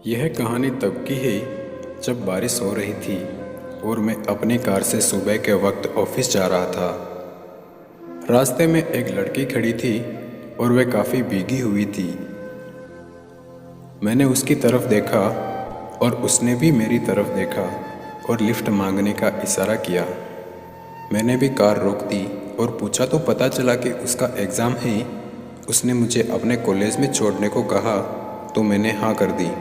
यह कहानी तब की है जब बारिश हो रही थी और मैं अपनी कार से सुबह के वक्त ऑफिस जा रहा था। रास्ते में एक लड़की खड़ी थी और वह काफ़ी भीगी हुई थी। मैंने उसकी तरफ देखा और उसने भी मेरी तरफ देखा और लिफ्ट मांगने का इशारा किया। मैंने भी कार रोक दी और पूछा तो पता चला कि उसका एग्ज़ाम है। उसने मुझे अपने कॉलेज में छोड़ने को कहा तो मैंने हाँ कर दी।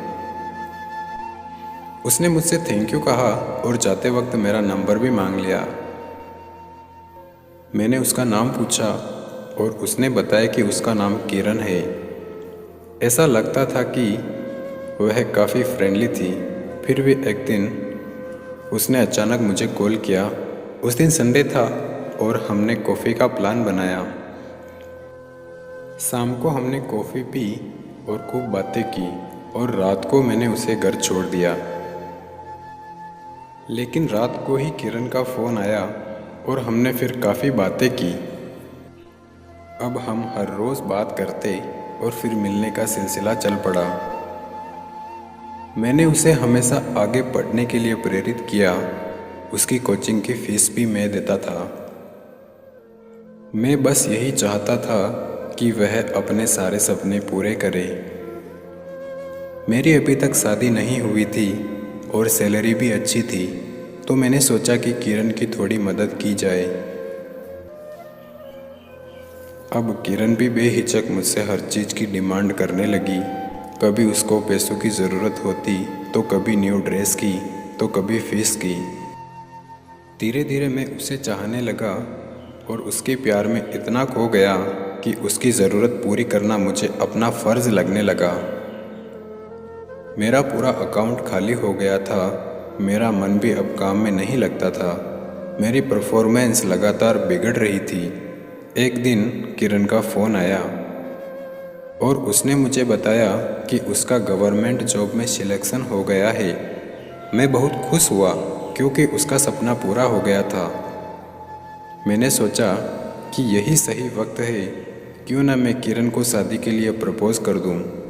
उसने मुझसे थैंक यू कहा और जाते वक्त मेरा नंबर भी मांग लिया। मैंने उसका नाम पूछा और उसने बताया कि उसका नाम किरण है। ऐसा लगता था कि वह काफ़ी फ्रेंडली थी। फिर भी एक दिन उसने अचानक मुझे कॉल किया। उस दिन संडे था और हमने कॉफ़ी का प्लान बनाया। शाम को हमने कॉफ़ी पी और खूब बातें की और रात को मैंने उसे घर छोड़ दिया। लेकिन रात को ही किरण का फ़ोन आया और हमने फिर काफ़ी बातें की। अब हम हर रोज़ बात करते और फिर मिलने का सिलसिला चल पड़ा। मैंने उसे हमेशा आगे पढ़ने के लिए प्रेरित किया। उसकी कोचिंग की फ़ीस भी मैं देता था। मैं बस यही चाहता था कि वह अपने सारे सपने पूरे करे। मेरी अभी तक शादी नहीं हुई थी और सैलरी भी अच्छी थी, तो मैंने सोचा कि किरण की थोड़ी मदद की जाए। अब किरण भी बेहिचक मुझसे हर चीज़ की डिमांड करने लगी। कभी उसको पैसों की ज़रूरत होती तो कभी न्यू ड्रेस की तो कभी फीस की। धीरे धीरे मैं उसे चाहने लगा और उसके प्यार में इतना खो गया कि उसकी ज़रूरत पूरी करना मुझे अपना फ़र्ज़ लगने लगा। मेरा पूरा अकाउंट खाली हो गया था। मेरा मन भी अब काम में नहीं लगता था। मेरी परफॉर्मेंस लगातार बिगड़ रही थी। एक दिन किरण का फ़ोन आया और उसने मुझे बताया कि उसका गवर्नमेंट जॉब में सिलेक्शन हो गया है। मैं बहुत खुश हुआ क्योंकि उसका सपना पूरा हो गया था। मैंने सोचा कि यही सही वक्त है, क्यों ना मैं किरण को शादी के लिए प्रपोज़ कर दूं।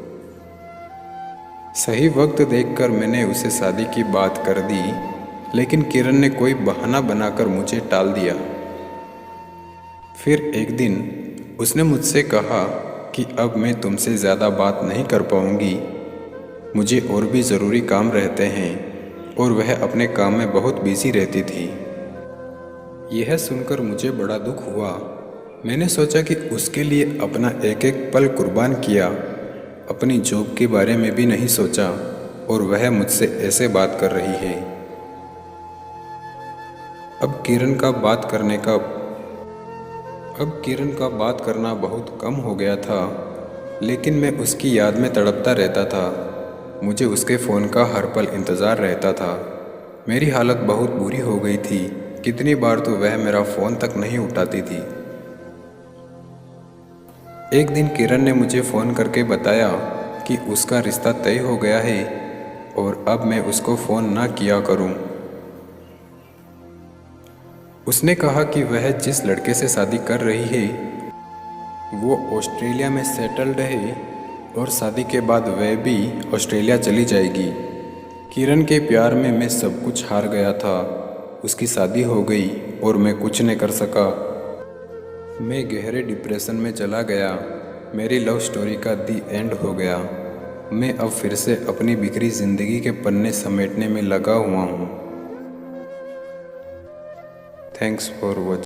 सही वक्त देखकर मैंने उसे शादी की बात कर दी, लेकिन किरण ने कोई बहाना बनाकर मुझे टाल दिया। फिर एक दिन उसने मुझसे कहा कि अब मैं तुमसे ज़्यादा बात नहीं कर पाऊँगी, मुझे और भी ज़रूरी काम रहते हैं, और वह अपने काम में बहुत बिजी रहती थी। यह सुनकर मुझे बड़ा दुख हुआ। मैंने सोचा कि उसके लिए अपना एक एक पल कुर्बान किया। अपनी जॉब के बारे में भी नहीं सोचा और वह मुझसे ऐसे बात कर रही है। अब किरण का बात करना बहुत कम हो गया था, लेकिन मैं उसकी याद में तड़पता रहता था। मुझे उसके फ़ोन का हर पल इंतज़ार रहता था। मेरी हालत बहुत बुरी हो गई थी। कितनी बार तो वह मेरा फ़ोन तक नहीं उठाती थी। एक दिन किरण ने मुझे फ़ोन करके बताया कि उसका रिश्ता तय हो गया है और अब मैं उसको फ़ोन ना किया करूं। उसने कहा कि वह जिस लड़के से शादी कर रही है वो ऑस्ट्रेलिया में सेटल्ड है और शादी के बाद वह भी ऑस्ट्रेलिया चली जाएगी। किरण के प्यार में मैं सब कुछ हार गया था। उसकी शादी हो गई और मैं कुछ नहीं कर सका। मैं गहरे डिप्रेशन में चला गया। मेरी लव स्टोरी का दी एंड हो गया। मैं अब फिर से अपनी बिखरी ज़िंदगी के पन्ने समेटने में लगा हुआ हूँ। Thanks for watching.